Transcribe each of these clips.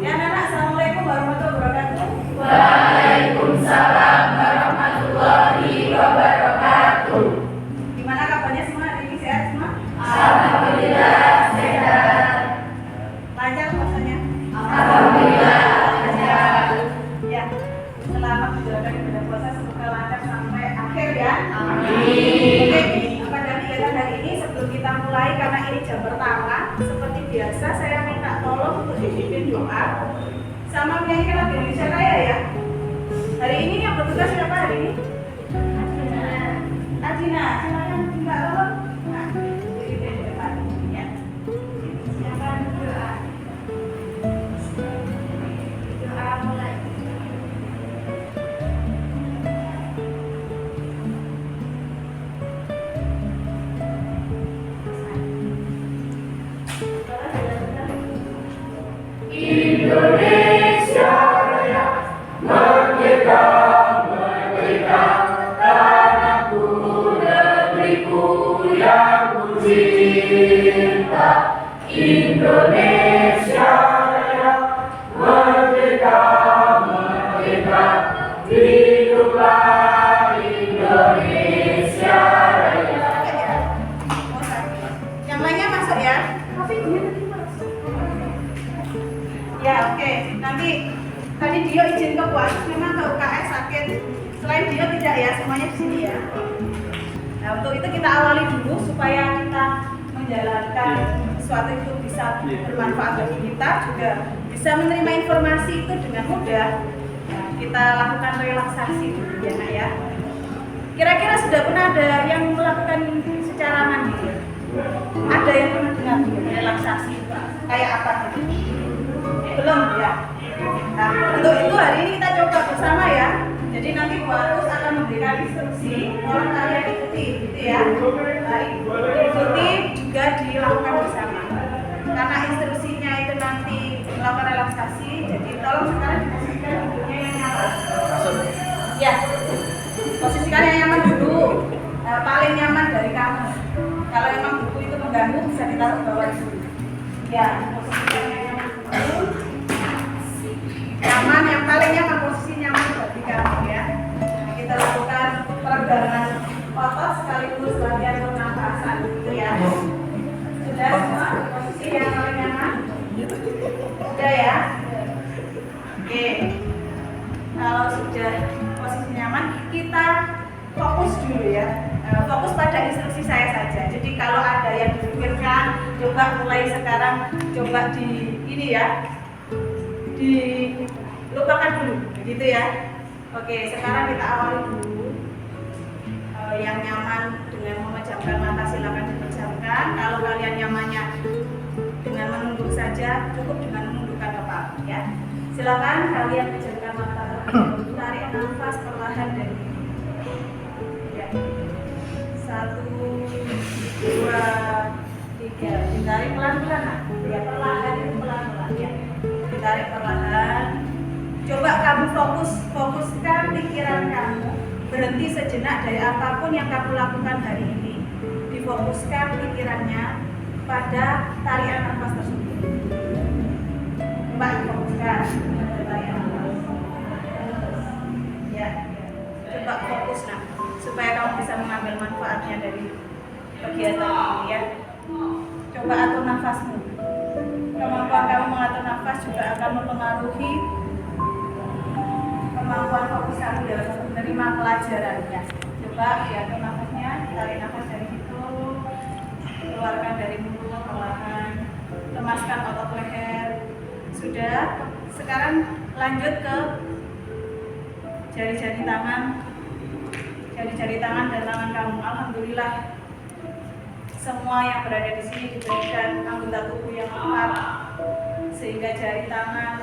Ya anak-anak, assalamualaikum warahmatullahi wabarakatuh. Waalaikumsalam warahmatullahi wabarakatuh. Gimana kabarnya semua hari ini, sehat semua? Alhamdulillah sehat. Lancar puasanya? Alhamdulillah lancar. Ya, selamat menjalankan ibadah puasa, semoga lancar sampai akhir ya. Amin. Oke, pada kegiatan hari ini sebelum kita mulai, karena ini jam pertama, seperti biasa saya minta tolong untuk dipimpin doa sama menyanyikan lagu Indonesia Raya ya. Hari ini yang bertugas siapa hari ini? Adina, silakan minta tolong. Nah, dipimpin di depan ya. Silakan doa. Doa mulai. Indonesia Raya, merdeka, merdeka, tanahku, negeriku yang kucinta. Indonesia Raya, merdeka, merdeka, hiduplah Indonesia Raya. Yang lainnya masuk ya. Ya oke, nanti tadi Dio izin ke Bu Asus, memang ke UKS sakit. Selain Dio tidak ya, semuanya di sini ya. Nah untuk itu kita awali dulu supaya kita menjalankan sesuatu itu bisa bermanfaat bagi kita, juga bisa menerima informasi itu dengan mudah. Nah, kita lakukan relaksasi dulu ya nak ya. Kira-kira sudah pernah ada yang melakukan secara mandiri? Ada yang pernah dengar relaksasi kayak apa gitu? Belum ya. Nah, untuk itu hari ini kita coba bersama ya. Jadi nanti Bu Arus akan memberikan instruksi, tolong kalian ikuti, gitu ya. Baik, ikuti juga dilakukan bersama. Karena instruksinya itu nanti melakukan relaksasi, jadi tolong sekarang diposisikan duduknya yang nyaman. Ya, posisikan yang nyaman dulu. Paling nyaman dari kamu. Kalau memang buku itu mengganggu, bisa ditaruh bawah dulu. Ya, posisikan yang nyaman dulu. Nyaman, yang paling nyaman, posisi nyaman bagi kamu ya. Nah, kita lakukan peregangan otot sekaligus latihan pernapasan gitu ya. Sudah semua posisi yang paling nyaman? Sudah ya? Oke. Kalau sudah posisi nyaman, kita fokus dulu ya. Fokus pada instruksi saya saja. Jadi kalau ada yang dipikirkan, coba mulai sekarang, coba di ini ya. Dilupakan dulu, gitu ya. Oke, sekarang kita awali dulu. Yang nyaman dengan memejamkan mata silakan dipejamkan. Kalau kalian nyamannya dengan menunduk saja, cukup dengan menundukkan kepala ya. Silakan kalian pejamkan mata, tarik nafas perlahan dari ya. 1, 2, 3. Ditarik pelan-pelan, ya perlahan itu pelan-pelan ya. Tarik perlahan. Coba kamu fokuskan pikiran kamu, berhenti sejenak dari apapun yang kamu lakukan hari ini. Difokuskan pikirannya pada tarian nafas tersebut. Coba difokuskan pada tarian nafas. Ya, coba fokus nah, supaya kamu bisa mengambil manfaatnya dari kegiatan ini ya. Coba atur nafasmu. Kemampuan kamu mengatur nafas juga akan mempengaruhi kemampuan fokus kamu dalam menerima pelajarannya. Coba diatur nafasnya, tarik nafas dari situ, keluarkan dari mulut perlahan, lemaskan otot leher. Sudah, sekarang lanjut ke jari-jari tangan dan tangan kamu. Alhamdulillah. Semua yang berada di sini diberikan anggota tubuh yang lengkap sehingga jari tangan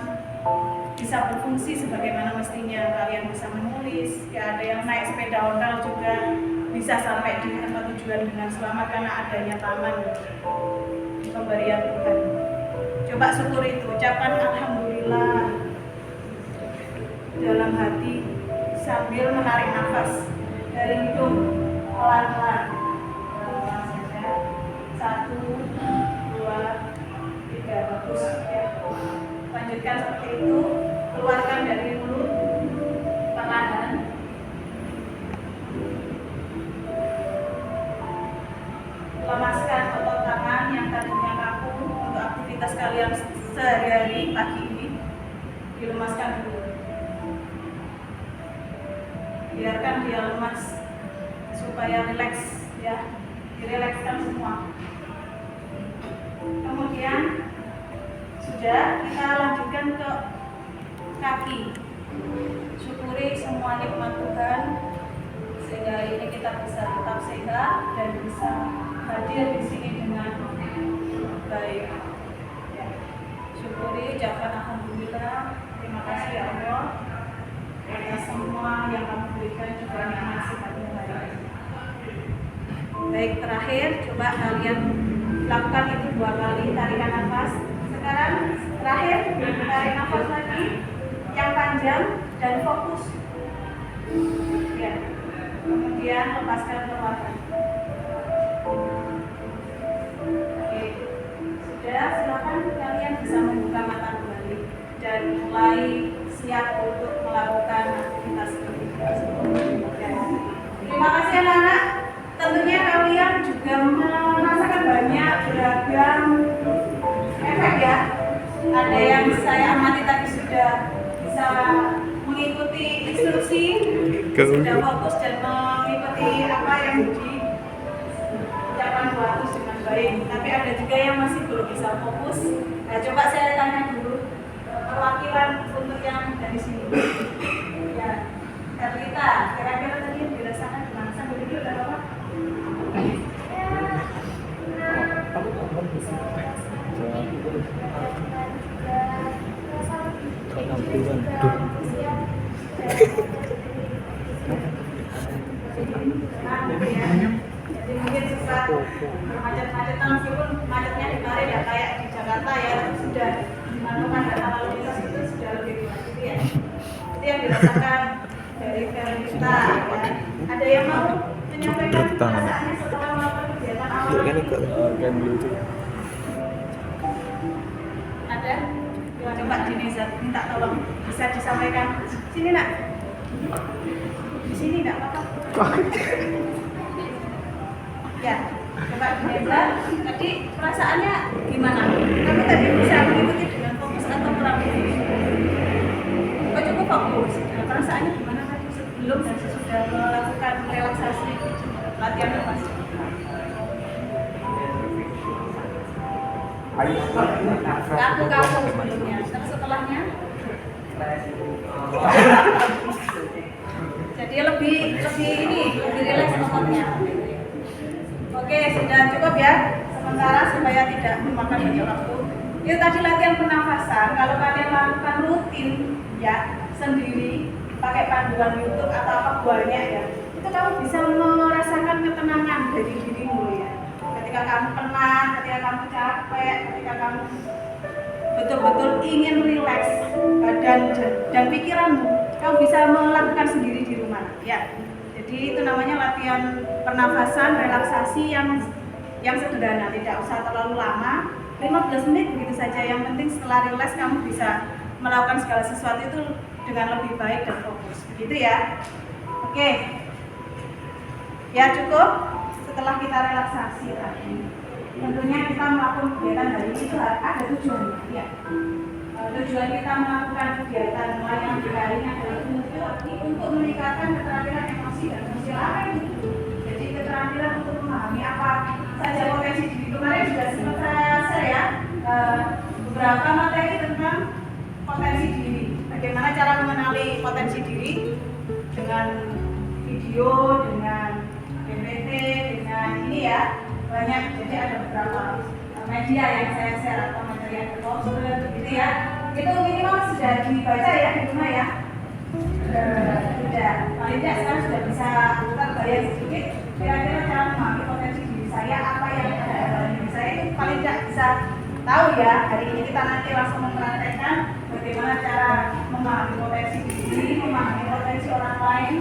bisa berfungsi sebagaimana mestinya. Kalian bisa menulis, ya ada yang naik sepeda ontel juga bisa sampai di tempat tujuan dengan selamat karena adanya tangan pemberian Tuhan. Coba syukuri itu, ucapkan alhamdulillah dalam hati sambil menarik nafas dari hidung pelan-pelan. 1, 2, 3, bagus ya. Lanjut lanjutkan seperti itu. Keluarkan dari mulut perlahan. Lemaskan otot tangan yang tadinya kaku untuk aktivitas kalian sehari-hari pagi ini. Dilemaskan dulu. Biarkan dia lemas supaya rileks ya. Direlekskan semua. Kemudian sudah, kita lanjutkan ke kaki. Syukuri semua nikmat Tuhan sehingga hari ini kita bisa tetap sehat dan bisa hadir di sini dengan baik. Ya. Syukuri, ucapkan alhamdulillah. Terima kasih ya Allah atas semua yang kamu berikan juga nikmat sehatmu hari ini. Baik, terakhir coba kalian lakukan itu 2 kali, tarikan nafas. Sekarang terakhir tarik nafas lagi yang panjang dan fokus. Ya. Kemudian lepaskan keluarkan. Oke, sudah, silakan kalian bisa membuka mata kembali dan mulai siap untuk melakukan aktivitas seperti itu. Ya. Terima kasih anak-anak. Tentunya kalian juga merasakan banyak beragam efek ya. Ada yang saya amati tadi sudah bisa mengikuti instruksi, sudah fokus dan mengikuti apa yang diucapkan Bu Agus dengan baik. Tapi ada juga yang masih belum bisa fokus. Nah, coba saya tanya dulu perwakilan untuk yang dari sini. Ya, Erlita, kira-kira tadi yang dirasakan gimana? Sambil dulu ada apa? Jadi mungkin sempat macet-macetan, meskipun macetnya di Bali ya kayak di Jakarta ya, sudah dimanukan data lalu lintas itu sudah lebih kuat gitu ya. Itu yang dirasakan dari Verita ya. Ada yang mau menyampaikan perasaannya setelah melakukan kegiatan awal ini? Ada? Coba Dineza minta tolong bisa disampaikan. Sini nak. Di sini enggak apa-apa. Ya, coba Dineza. Tadi perasaannya gimana? Kamu tadi bisa mengikuti dengan fokus atau kurang fokus? Kok cukup fokus? Nah, perasaannya gimana tadi sebelum dan sesudah melakukan relaksasi latihan nafas? Kaku sebelumnya, terus setelahnya jadi lebih rileks ototnya. Oke, sudah cukup ya sementara supaya tidak memakan banyak waktu. Itu tadi latihan pernafasan. Kalau kalian lakukan rutin ya sendiri pakai panduan YouTube atau apa banyak ya, itu kamu bisa merasakan ketenangan dari dirimu ya. Ketika kamu penat, ketika kamu capek, ketika kamu betul-betul ingin rileks badan dan pikiranmu, kamu bisa melakukan sendiri di rumah ya. Jadi itu namanya latihan pernafasan relaksasi yang sederhana, tidak usah terlalu lama, 15 menit begitu saja. Yang penting setelah rileks kamu bisa melakukan segala sesuatu itu dengan lebih baik dan fokus, begitu ya. Oke, ya cukup. Setelah kita relaksasi tadi, tentunya kita melakukan kegiatan hari ini itu ada tujuannya ya. Tujuan kita melakukan kegiatan melayani hari ini adalah untuk meningkatkan keterampilan emosi dan sosial apa itu. Jadi keterampilan untuk memahami apa saja potensi diri. Kemarin sudah sempat saya share ya beberapa materi tentang potensi diri. Bagaimana cara mengenali potensi diri dengan video, dengan PPT, dengan ini ya, banyak. Jadi ada beberapa media yang saya share atau materi yang poster gitu ya. Itu minimal sudah dibaca ya di rumah ya. Sudah, paling tidak sekarang sudah bisa terbayang sedikit kira-kira cara memahami potensi diri saya, apa yang ada dalam diri saya itu paling tidak bisa tahu ya. Hari ini kita nanti langsung mempraktekkan bagaimana cara memahami potensi diri, memahami potensi orang lain,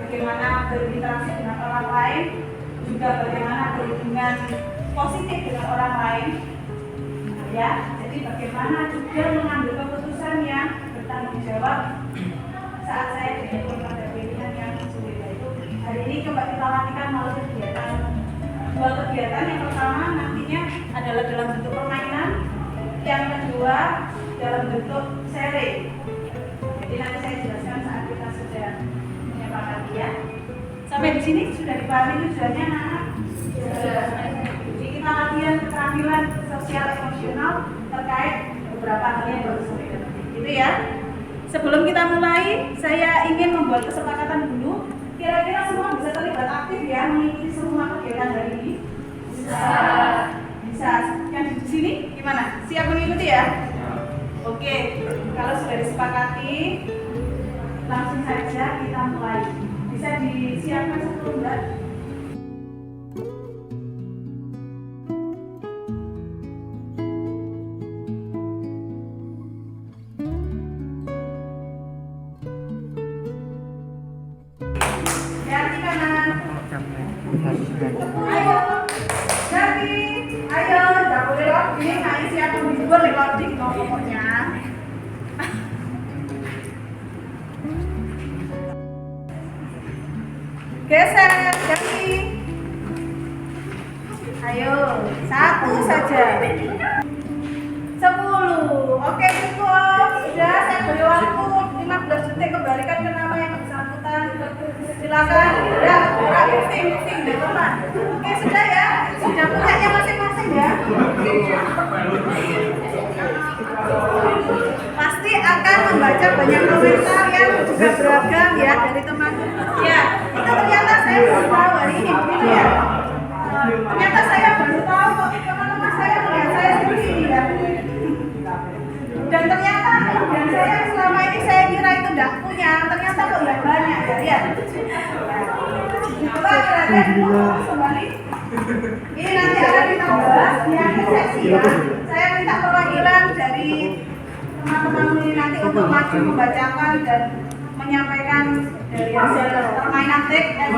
bagaimana berinteraksi dengan orang lain, juga bagaimana berhubungan positif dengan orang lain ya. Jadi Jadi bagaimana juga mengambil keputusan yang bertanggung jawab saat saya dihadapkan pada pilihan yang sulit. Itu hari ini coba kita latihkan melalui kegiatan. Dua kegiatan, yang pertama nantinya adalah dalam bentuk permainan, yang kedua dalam bentuk sharing. Jadi nanti saya jelaskan saat kita sudah menyepakati ya. Sampai di sini sudah dipahami tujuannya anak-anak? Sudah. Jadi kita latihan keterampilan sosial emosional terkait beberapa hal yang baru sampaikan. Gitu ya. Sebelum kita mulai, saya ingin membuat kesepakatan dulu. Kira-kira semua bisa terlibat aktif ya mengikuti semua kegiatan hari ini? Bisa. Bisa. Yang di sini gimana? Siap mengikuti ya? Oke. Kalau sudah disepakati, langsung saja kita mulai. Bisa disiapkan satu lembar. Ganti kanan. Ayo, ganti. Ayo, nggak boleh loading. Ayo siap menghibur di loading pokoknya. Geser, ganti. Ayo, satu saja. 10. Oke, cukup. Sudah, saya beri waktu 15 detik. Kembalikan ke nama yang bersangkutan. Silakan. Ya, moving, teman. Oke, sudah ya. Sudah punyanya masing-masing ya. Pasti akan membaca banyak komentar yang juga beragam ya dari teman. Ya, itu ternyata saya baru tahu hari ini, begitu ya. Ternyata saya baru tahu kok teman-teman saya melihat saya seperti ini ya. Dan ternyata dan saya selama ini saya kira itu tidak punya, ternyata kok ya banyak ya. Ya. Coba perhatian dulu kembali. Ini nanti akan kita bahas di akhir sesi ya. Saya minta perwakilan dari teman-teman ini nanti untuk maju membacakan dan menyampaikan dari hasil permainan take and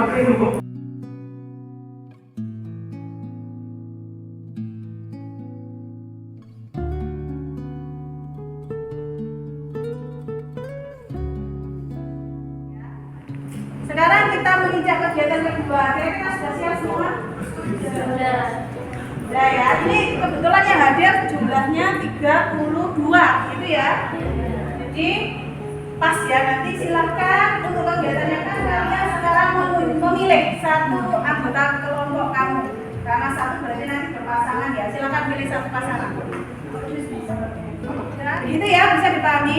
sekarang kita menginjak kegiatan kedua. Kira-kira sudah siap semua? Sudah. Sudah ya. Ini kebetulan yang hadir jumlahnya 32, gitu ya. Jadi pas ya, nanti silahkan untuk kegiatan yang kan kalian sekarang memilih satu anggota kelompok kamu. Karena satu berarti nanti berpasangan ya. Silahkan pilih satu pasangan. Nah, gitu ya, bisa dipahami.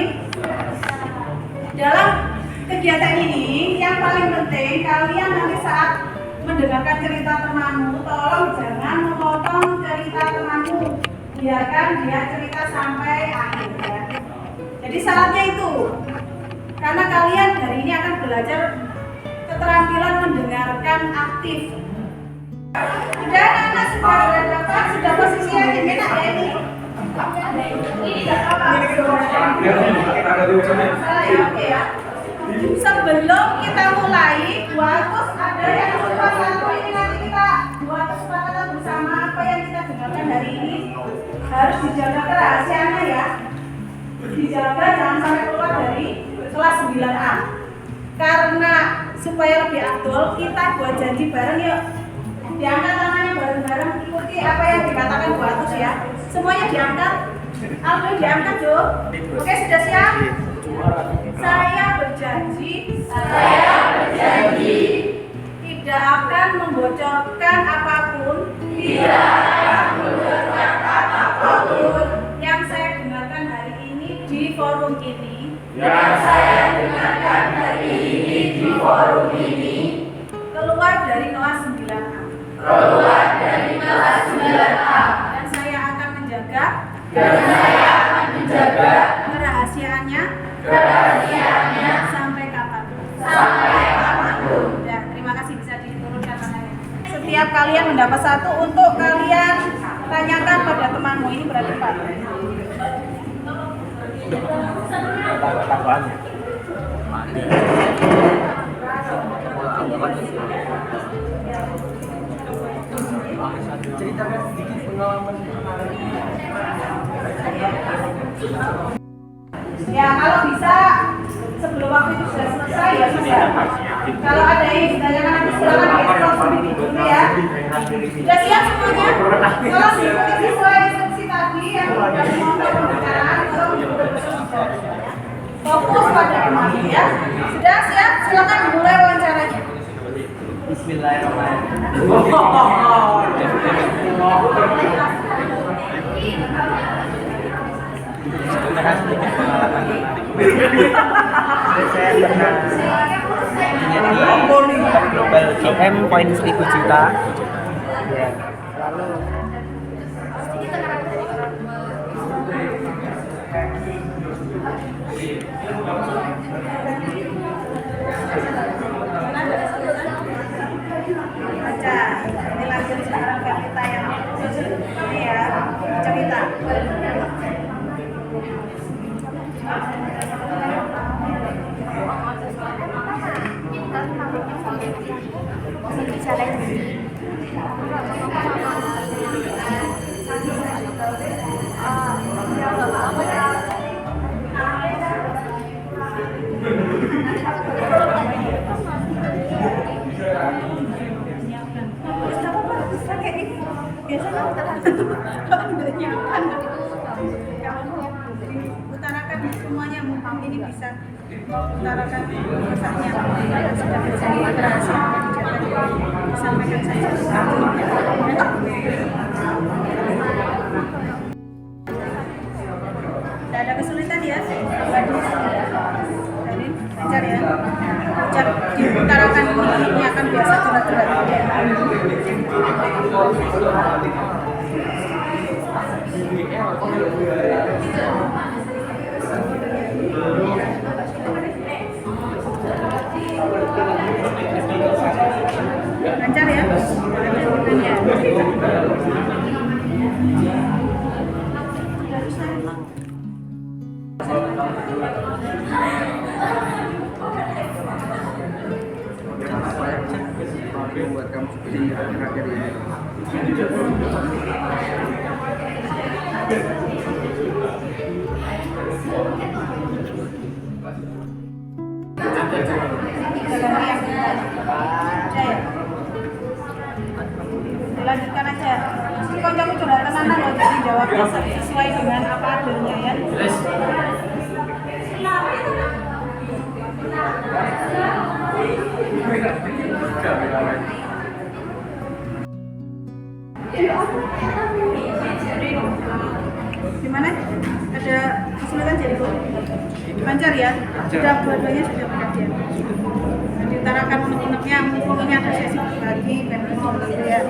Dalam kegiatan ini yang paling penting kalian nanti saat mendengarkan cerita temanmu, tolong jangan memotong cerita temanmu, biarkan dia cerita sampai akhir ya. Jadi syaratnya itu, karena kalian hari ini akan belajar keterampilan mendengarkan aktif. Sudah anak sudah dapat, sudah posisinya enak ya ini. Ini tidak apa-apa. Ya, oke ya. Sebelum kita mulai, terus ada yang lupa satu ini nanti kita buat kesepakatan bersama apa yang kita dengarkan hari ini harus dijaga kerahasiaannya ya. Dijaga jangan sampai keluar dari kelas 9A. Karena supaya lebih afdol, kita buat janji bareng yuk. Diangkat tangannya bareng-bareng, ikuti apa yang dikatakan Bu Atus ya. Semuanya diangkat. Aldo diangkat Jo. Oke, sudah siap? Saya berjanji tidak akan membocorkan apapun yang saya dengarkan hari ini di forum ini keluar dari kelas 9A. Dan saya akan menjaga kerahasiaannya sampai kapanpun. Ya, terima kasih, bisa diturunkan tangannya. Setiap kalian mendapat satu untuk kalian tanyakan pada temanmu, ini berarti 4. Ceritakan sedikit pengalaman kemarin. Ya, kalau bisa sebelum waktu itu sudah selesai ya sudah. Kalau ada yang ditanyakan nanti silakan di-stop dulu ya. Sudah siap semuanya? Kalau diikuti sesuai instruksi tadi yang sudah dimontor pembicaraan, fokus pada emosi ya. Sudah siap? Silakan dimulai wawancaranya. Global GM poin 1000 juta. Ya. Lalu Baca, ini lanjut sekarang ke kita yang ini ya, cerita. Utarakan semuanya, mungkin ini bisa utarakan kesannya sudah terjadi berhasil disampaikan saja. Tidak ada kesulitan ya, lancar ya, lancar diutarakan ini akan biasa gerak-gerak. Lancar ya, buat kamu seperti akhir-akhir ini. Dilanjutkan aja. Kok kamu curhat tenanan loh, jadi jawabnya sesuai dengan apa adanya ya. Gimana? Ada kesulitan jadi lancar ya? Sudah dua-duanya sudah perhatian. Diutarakan unek-uneknya, mumpung ini ada sesi berbagi dan mau gitu ya.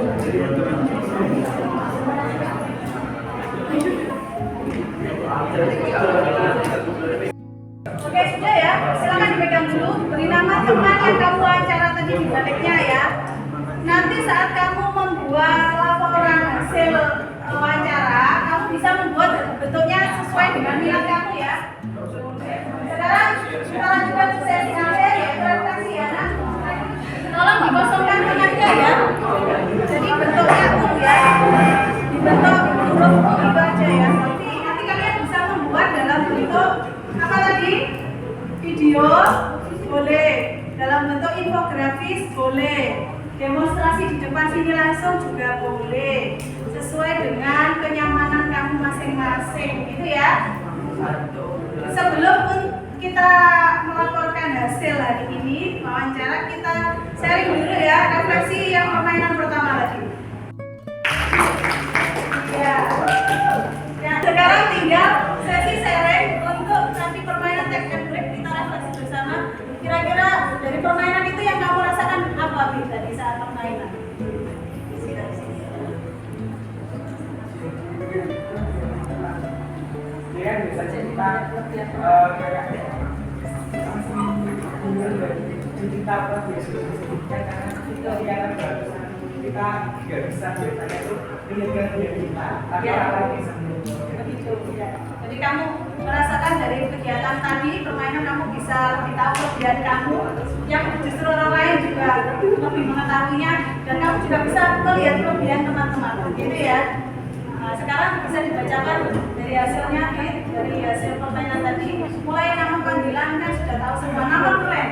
Oke, sudah ya. Silakan dipegang dulu. Beri nama teman yang kamu wawancara tadi di baliknya ya. Nanti saat kamu membuat laporan hasil wawancara, kamu bisa membuat bentuknya sesuai dengan minat kamu ya. Sekarang kita lanjutkan ke sesi akhir yaitu refleksi ya. Nah, tolong dikosongkan tengahnya ya. Jadi bentuknya U ya. Dibentuk huruf U itu aja ya. Nanti kalian bisa membuat dalam bentuk apa tadi? Video boleh, dalam bentuk infografis boleh, demonstrasi di depan sini langsung juga boleh, sesuai dengan kenyamanan kamu masing-masing gitu ya. Sebelum kita melaporkan hasil hari ini wawancara, kita sharing dulu ya refleksi yang permainan pertama tadi ya. Sekarang tinggal sesi sharing untuk nanti permainan take and break, kita refleksi bersama. Kira-kira dari permainan itu yang kamu rasakan apa tadi saat permainan? Dia bisa cerita cerita apa karena kita nggak bisa biasanya itu menyegar diri kita, tapi orang lain bisa Ya. Jadi kamu merasakan dari kegiatan tadi permainan kamu bisa lebih tahu kelebihan kamu yang justru orang lain juga lebih mengetahuinya, dan kamu juga bisa melihat kelebihan teman-teman gitu ya. Nah, sekarang bisa dibacakan dari hasilnya, dari hasil pertanyaan tadi. Mulai nama panggilan kan sudah tahu semua. Nama keren.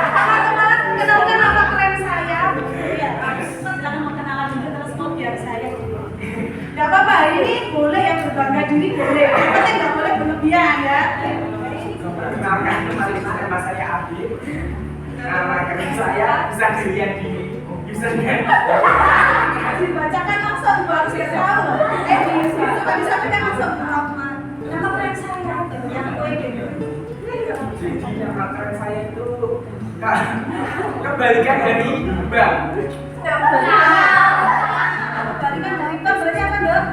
Teman-teman kenalkan nama keren saya. Ya, silakan perkenalan dulu terus mau biar saya. Gak apa-apa, hari ini boleh yang berbangga diri boleh. Yang penting nggak boleh berlebihan ya. Perkenalkan, nama saya Abi. Nama keren saya bisa dilihat di usernya. Dibacakan langsung baru saya tahu. Di situ kan disampaikan langsung nama keren saya. Yang gue gitu. Jadi nama keren saya itu kebalikan dari Bang. Kebalikan dari Bang berarti apa dong?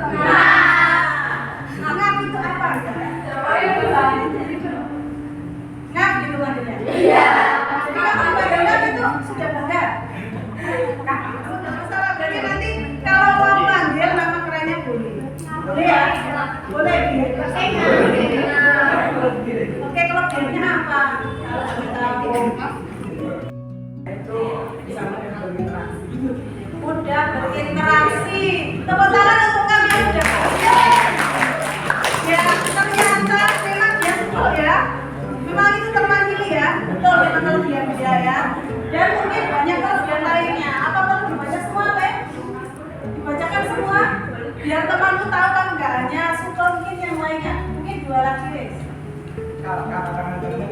Ngap itu apa? Ngap gitu maksudnya. Iya. Jadi kalau ngap itu sudah bangga. Masalah berarti nanti kalau mau panggil nama kerennya boleh. Boleh ya? Boleh. Oke, kalau gamenya apa? Kalau kita Itu bisa berinteraksi. udah berinteraksi. Tepuk tangan untuk kami yang udah ya, ternyata memang dia betul ya. Memang itu terwakili ya. Betul, memang kelebihan dia ya. Dan mungkin banyak kelebihan lainnya. Apa perlu dibaca semua, Le? Dibacakan semua biar temanmu tahu kamu gak hanya suka mungkin yang lainnya. Mungkin dua lagi, Les. Kalau teman-teman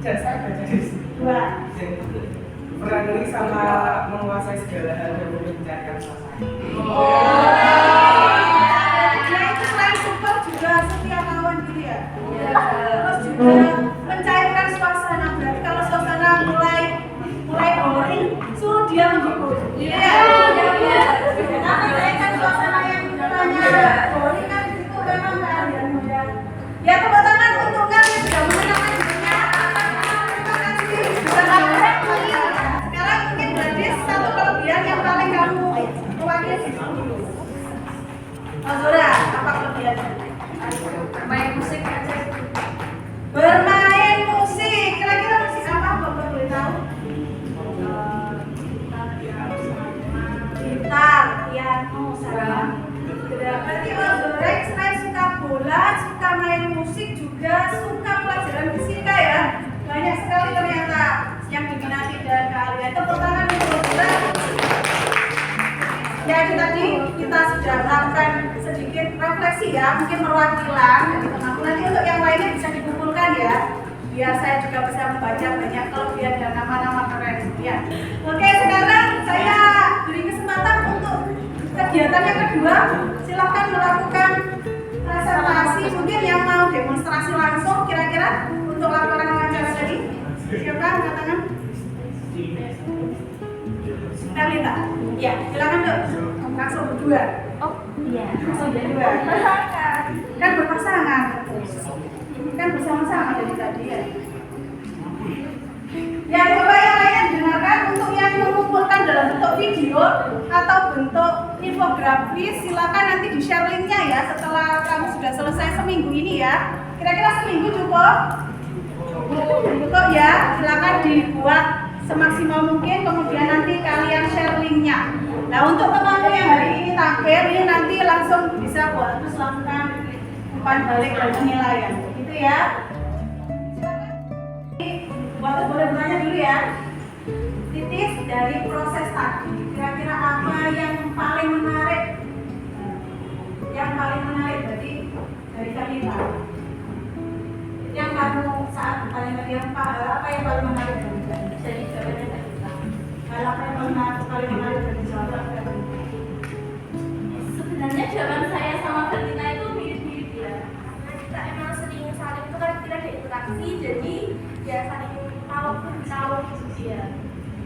jasa baca di sini. Dua. Berani sama menguasai segala hal yang mencarikan suasana. Dia itu selain super juga setia kawan gitu ya. Terus juga mencairkan suasana. Berarti kalau suasana mulai boring, suruh dia menghibur. Iya. Nah, mencairkan suasana yang namanya boring kan itu memang keahlian muda. Ya, tepuk tangan untuk kalian yang sudah mengenalkan dirinya. Terima kasih. Sekarang mungkin berarti satu kelebihan yang paling kamu mewakili. Mas Zura, apa kelebihannya? Main musik aja. Bermain musik. Kira-kira musik apa? Bapak boleh tahu? Gitar, piano, sama. Berarti Mas Zura selain suka bola, suka main musik juga suka pelajaran fisika ya. Banyak sekali ternyata yang diminati dan keahlian. Tepuk tangan untuk Mas Zura. Ya, itu tadi kita sudah melakukan sedikit refleksi ya, mungkin perwakilan dari teman-teman. Nanti untuk yang lainnya bisa dikumpulkan ya, biar saya juga bisa membaca banyak kelebihan dan nama-nama keren ya. Oke, sekarang saya beri kesempatan untuk kegiatan yang kedua. Silakan melakukan presentasi. Mungkin yang mau demonstrasi langsung kira-kira untuk laporan wawancara tadi. Siapa angkat tangan? Kalita. Ya, silakan Dok. Langsung berdua. Oh iya. Langsung berdua. Kan berpasangan. Kan bersama-sama dari tadi ya. Ya, coba yang lainnya dengarkan untuk yang mengumpulkan dalam bentuk video atau bentuk infografis, silakan nanti di-share linknya ya setelah kamu sudah selesai seminggu ini ya. Kira-kira seminggu cukup? Cukup ya, silakan dibuat semaksimal mungkin, kemudian nanti kalian share linknya. Nah, untuk teman-teman yang hari ini tampil, ini nanti langsung bisa buat terus lakukan umpan balik dan penilaian, gitu ya. Buat boleh bertanya dulu ya. Titis dari proses tadi, kira-kira apa yang paling menarik? Yang paling menarik berarti dari Kalita. Yang kamu saat bertanya tadi apa yang paling menarik dari Kalita? Jadi jawabannya Kalita. Hal apa yang paling menarik dari jawaban Kalita? Sebenarnya jawaban saya sama Kalita itu mirip-mirip ya. Karena kita emang sering saling itu kan kita ada interaksi, jadi ya saling tahu gitu ya.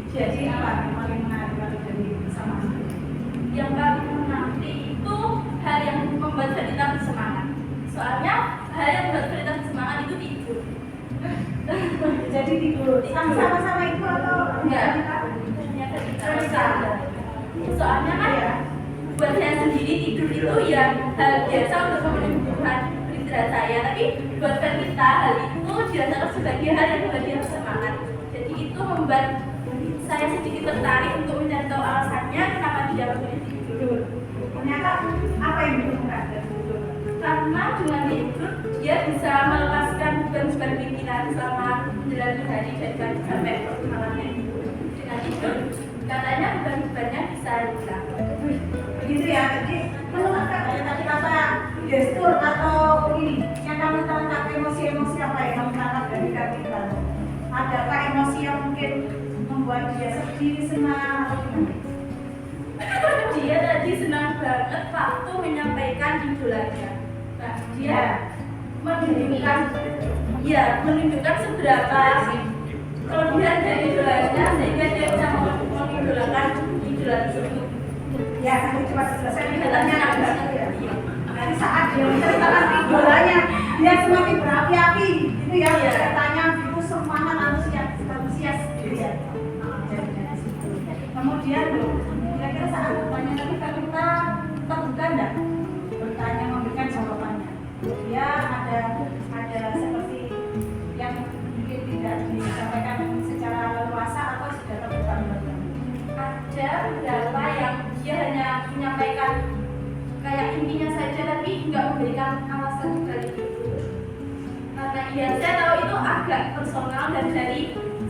Jadi apa yang paling menarik kalau dari sama? Yang paling menarik itu hal yang membuat Kalita bersemangat. Soalnya hal yang membuat Kalita bersemangat itu tidur. Jadi tidur sama-sama itu atau Enggak, hanya Kalita. Soalnya kan ya? buat saya sendiri tidur itu ya hal biasa untuk memenuhi kebutuhan beristirahat saya, tapi buat Kalita hal itu dirasakan sebagai hal yang membuat dia bersemangat. Jadi itu membuat saya sedikit tertarik untuk mencari tahu alasannya karena dengan tidur dia bisa melepaskan beban-beban pikiran selama menjalani hari dari pagi sampai malamnya. Dengan tidur katanya beban-bebannya bisa hilang. Begitu ya. Jadi menurut kakak tadi kata gestur atau ini yang kamu tangkap emosi-emosi apa yang kamu tangkap dari Kapita? Adakah emosi yang mungkin membuat dia sedih, senang atau gimana? Dia tadi senang banget waktu menyampaikan idolanya. Nah, dia menunjukkan seberapa kelebihan dari idolanya sehingga dia bisa mengidolakan idola tersebut. Ya, nanti coba selesai idolanya agak ya. Nanti saat dia menceritakan idolanya, dia semakin berapi-api, gitu ya. Ceritanya itu semangat antusias, gitu ya. Kemudian kira-kira saat bertanya tadi kita terbuka enggak? Bertanya memberikan jawabannya. Dia ada seperti yang mungkin tidak disampaikan secara leluasa atau sudah terbuka belum? Ada beberapa yang dia hanya menyampaikan kayak intinya saja tapi nggak memberikan alasan dibalik itu. Karena ya saya tahu itu agak personal dan dari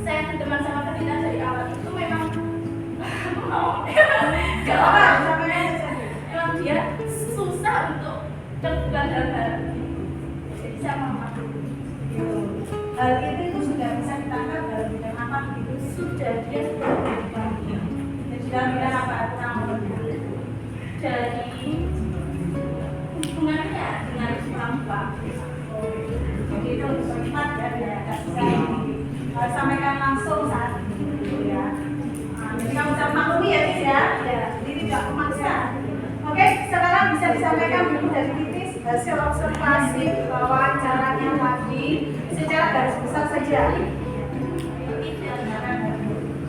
saya berteman sama Karina dari awal itu memang Gak apa, sampaikan saja. memang dia susah untuk terbuka dalam hal ini. Jadi saya memahami. Hal itu sudah bisa ditangkap dalam bidang apa begitu? Sudah dia sudah berubah. Jadi dalam bidang apa? Kurang lebih. Dari hubungannya dengan sampah. Jadi itu lebih cepat ya, biar agak bisa sampaikan langsung saat itu ya. Jadi kamu bisa maklumi ya, Tis ya. Jadi tidak memaksa. Oke, sekarang bisa disampaikan dulu dari Titis hasil observasi wawancaranya tadi secara garis besar saja.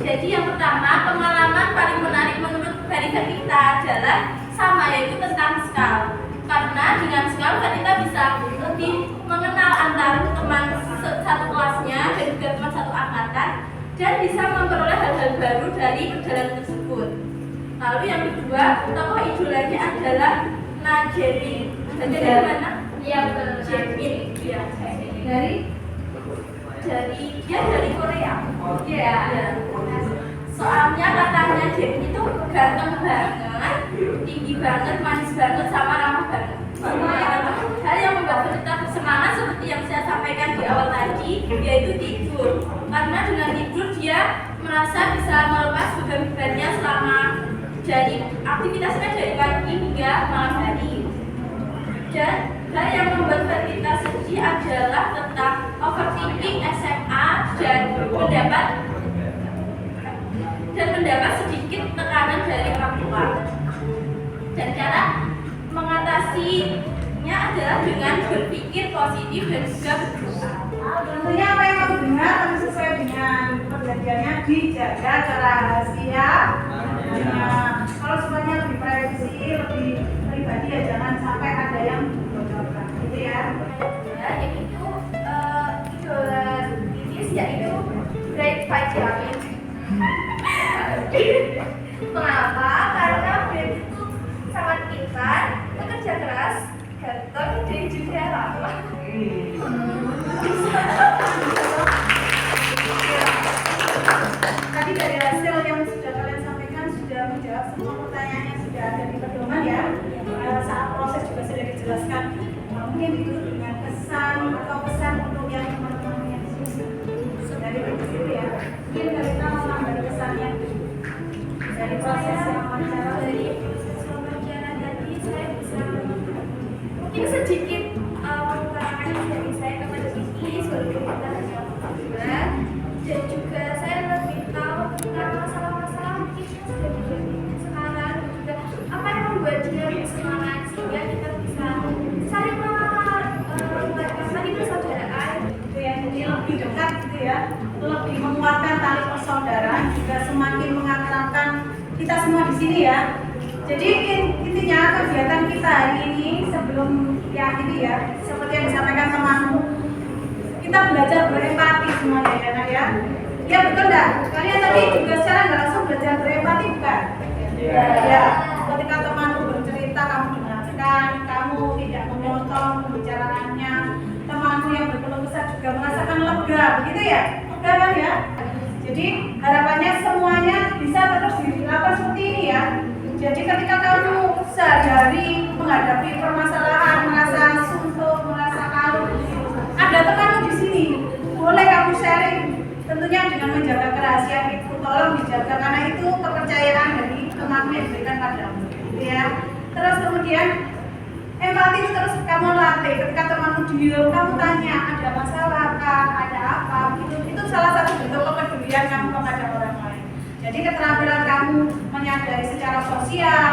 Jadi yang pertama, pengalaman paling menarik menurut Karina kita adalah sama, yaitu tentang skal. Karena dengan skal kita bisa lebih mengenal antar teman satu kelasnya dan juga teman satu angkatan dan bisa memperoleh hal-hal baru dari perjalanan tersebut. Lalu yang kedua, tokoh idolanya adalah Najemin. Jadi dari mana? Iya, Jemin. Iya, dia dari Korea. Iya. Soalnya katanya Jemin itu ganteng banget, tinggi banget, manis banget, sama ramah banget. Hal yang membuat kita bersemangat seperti yang saya sampaikan di awal tadi, yaitu tidur. Karena dengan tidur dia merasa bisa melepas beban-bebannya selama dari aktivitasnya dari pagi hingga malam hari. Dan hal yang membuat kita sedih adalah tentang overthinking SMA dan mendapat sedikit tekanan dari orang tua. Dan cara mengatasinya adalah dengan berpikir positif dan juga berdoa. Tentunya apa yang kamu dengar harus sesuai dengan perjanjiannya, dijaga secara rahasia. Kalau semuanya lebih privacy, lebih pribadi ya jangan sampai ada yang bocorkan, gitu ya. Yaitu idola Titis yaitu Great Fight Yamin. Mengapa? Karena Brad itu sangat pintar, bekerja keras, ganteng, dan juga ramah. Tadi dari hasil yang sudah kalian sampaikan sudah menjawab semua pertanyaan yang sudah ada di pedoman ya. Saat proses juga sudah dijelaskan. Mungkin ditutup dengan kesan atau pesan untuk yang teman-teman yang di sini. Dari begitu ya. Mungkin kita mau dari kesannya dari proses yang wawancara Dari wawancara tadi saya bisa mungkin sedikit mengutarakan dari saya kepada Titis walaupun kita hanya berdua, dan juga saya lebih tahu tentang masalah-masalah mungkin yang sudah terjadi sekarang dan juga apa yang membuat dia bersemangat sehingga kita bisa saling menguatkan tadi persaudaraan. gitu ya. Jadi lebih dekat gitu ya. Lebih menguatkan tali persaudaraan juga semakin mengakrabkan kita semua di sini ya. Jadi intinya kegiatan kita hari ini sebelum yang ini ya, seperti yang disampaikan temanmu, kita belajar berempati semuanya ya nak ya. Ya betul enggak? Kalian tadi juga secara nggak langsung belajar berempati bukan? Ya. Ketika temanmu bercerita kamu dengarkan, kamu tidak memotong, gitu ya? Udah kan ya? Jadi harapannya semuanya bisa terus dilakukan seperti ini ya. Jadi ketika kamu sehari-hari menghadapi permasalahan, merasa suntuk, merasa kalut, ada temanmu di sini, boleh kamu sharing. Tentunya dengan menjaga kerahasiaan itu, tolong dijaga karena itu kepercayaan dari temanmu yang diberikan padamu, gitu ya. Terus kemudian empati itu terus kamu latih. Ketika temanmu diem, kamu tanya ada masalah kah, ada apa, itu salah satu bentuk kepedulian kamu kepada orang lain. Jadi keterampilan kamu menyadari secara sosial,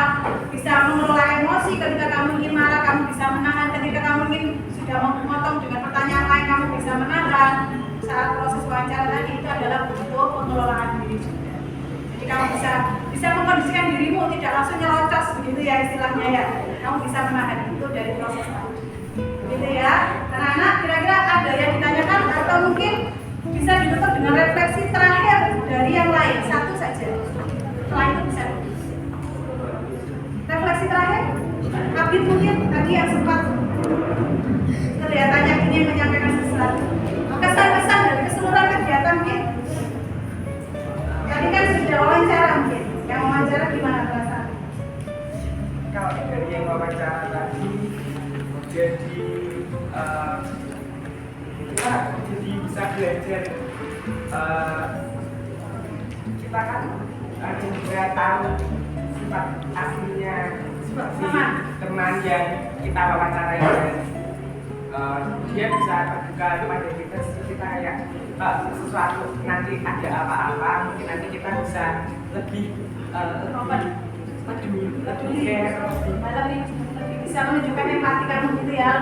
bisa mengelola emosi ketika kamu ingin marah, kamu bisa menahan. Ketika kamu ingin sudah memotong dengan pertanyaan lain, kamu bisa menahan. Saat proses wawancara tadi itu adalah bentuk pengelolaan diri juga. Jadi kamu bisa mengkondisikan dirimu tidak langsung nyelocos begitu ya istilahnya ya. Kamu bisa menahan itu dari proses tadi. Gitu ya. Anak-anak kira-kira ada yang ditanyakan atau mungkin bisa ditutup dengan refleksi terakhir dari yang lain, satu saja. Setelah itu bisa. Refleksi terakhir, Abid mungkin tadi yang sempat kelihatannya ingin menyampaikan sesuatu. Kesan-kesan dari keseluruhan kegiatan mungkin. Tadi kan sudah wawancara mungkin. Yang wawancara gimana perasaan? Kalau dari yang wawancara tadi, jadi bisa belajar kita kan juga tahu sifat aslinya sifat si teman yang kita wawancarai dia bisa terbuka kepada kita kayak sesuatu nanti ada apa-apa mungkin nanti kita bisa lebih lebih bisa menunjukkan empati kamu gitu ya.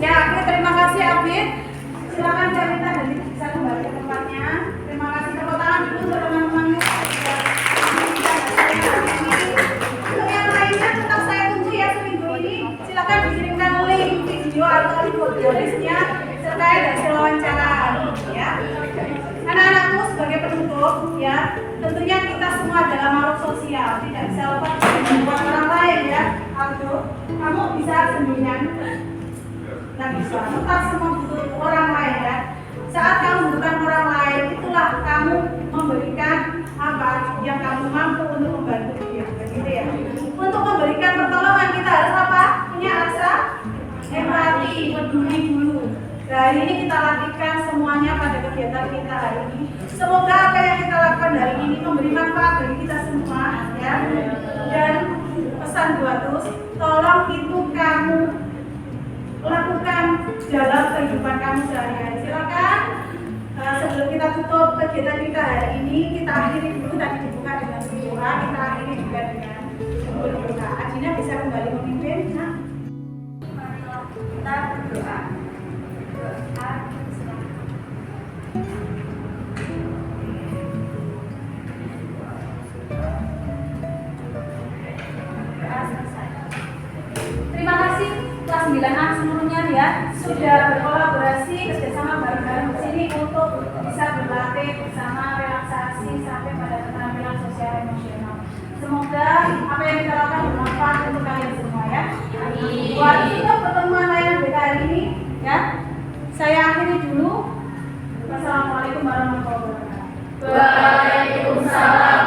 Ya, oke, terima kasih Abid. Silakan cerita dan bisa kembali ke tempatnya. Terima kasih, tepuk tangan dulu untuk teman-temannya. Untuk yang lainnya tetap saya tunggu ya seminggu ini. Silakan dikirimkan link video atau video listnya terkait hasil wawancara ya. Anak-anakku sebagai penutup ya, tentunya kita semua adalah makhluk sosial, tidak bisa lepas dari orang lain ya. Aldo, kamu bisa sendirian, nggak bisa. Tetap semua butuh orang lain ya. Saat kamu membutuhkan orang lain, itulah kamu memberikan apa yang kamu mampu untuk membantu dia, gitu ya. Untuk memberikan pertolongan kita harus apa? Punya rasa empati, peduli dulu. Hari ini kita latihkan semuanya pada kegiatan kita hari ini. Semoga apa yang kita lakukan hari ini memberi manfaat bagi kita semua ya. Dan pesan buat terus, tolong itu kamu lakukan dalam kehidupan kamu sehari-hari. Silakan sebelum kita tutup kegiatan kita hari ini, kita akhiri dulu tadi dibuka dengan doa, kita akhiri juga dengan berdoa. Adina bisa kembali memimpin. Nah, Kita berdoa. terima kasih kelas 9A seluruhnya ya sudah berkolaborasi bersama bareng-bareng di sini untuk bisa berlatih bersama relaksasi sampai pada keterampilan sosial emosional. Semoga apa yang kita lakukan bermanfaat untuk kalian semua ya. Buat untuk pertemuan layanan BK hari ini ya, saya akhiri dulu. Wassalamualaikum warahmatullahi wabarakatuh. Waalaikumsalam.